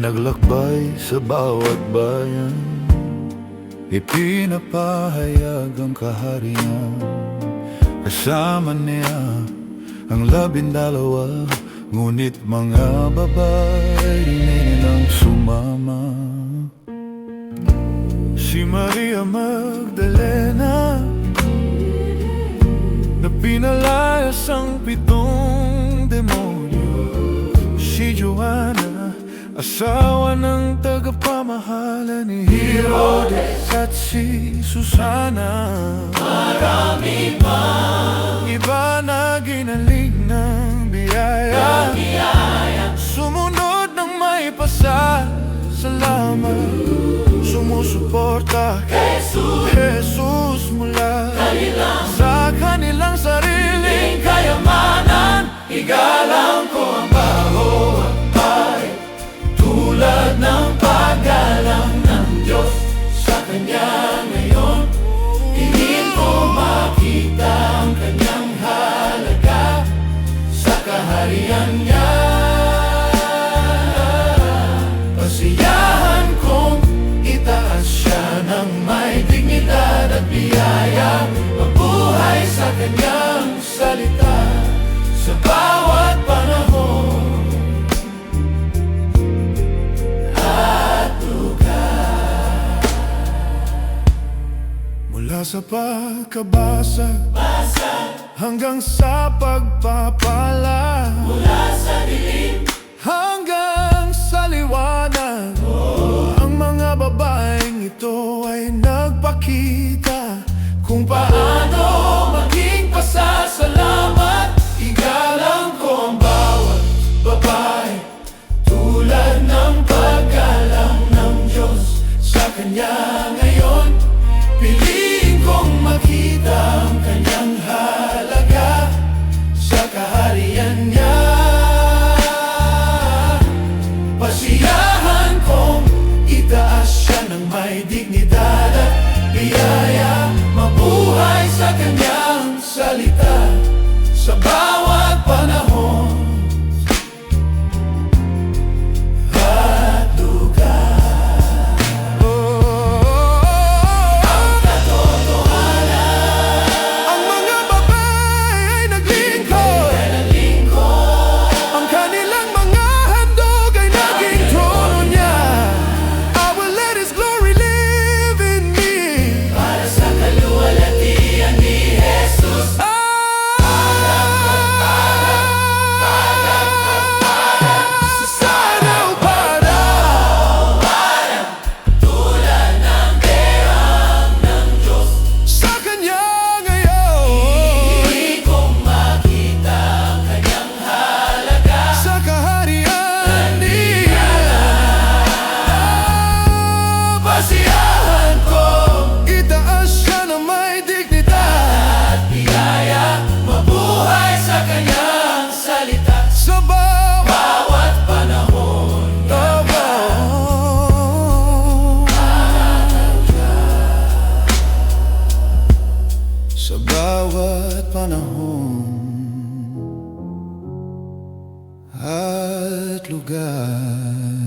naglakbay sa bawat bayan, ipinapahayag ang kaharian. Kasama niya ang 12, ngunit mga babae nilang sumama. Si Maria Magdalena, na pinalayas ang 7 demonyo. Si Joanna, asawa ng tagapamahala ni Herodes. At si Susana, marami pa iba na ginaling ng biyaya. Sumunod ng may pasasalamat, sumusuporta kay Jesus mula sa kanilang sariling kayamanan. Igalang ko ang bawat pari, tulad ng paggalang ng Diyos sa Kanya ngayon. Hingin ko makita ang Kanyang halaga sa kaharian niya. Pasiyahan kong itaas siya ng may dignidad at biyaya, mabuhay sa Kanyang salita sa bawat panahon at lugar. Mula sa pagkabasag hanggang sa pagpapala, mula sa dilim hanggang sa liwanag, ang mga babaeng ito ay nagpakita kung paano maging pasasalamat. Igalang ko ang bawat babae, tulad ng paggalang ng Diyos sa Kanya ngayon. Piliin kong makita ang Kanyang halaga sa kaharian niya. Pasiyahan kong itaas siya ng may dignidad at biyaya, mabuhay sa Kanyang salita sa bawat panahon at lugar. Ang katotohanan, ang mga babae ay naglingkod, ang kanilang mga handog ay naging trono niya. I will let His glory live in me, para sa kaluwalhatian ni Jesus. Pasiyahan ko, itaas siya ng may dignidad at biyaya, mabuhay sa Kanyang salita sa bawat panahon. Sa bawat panahon at lugar.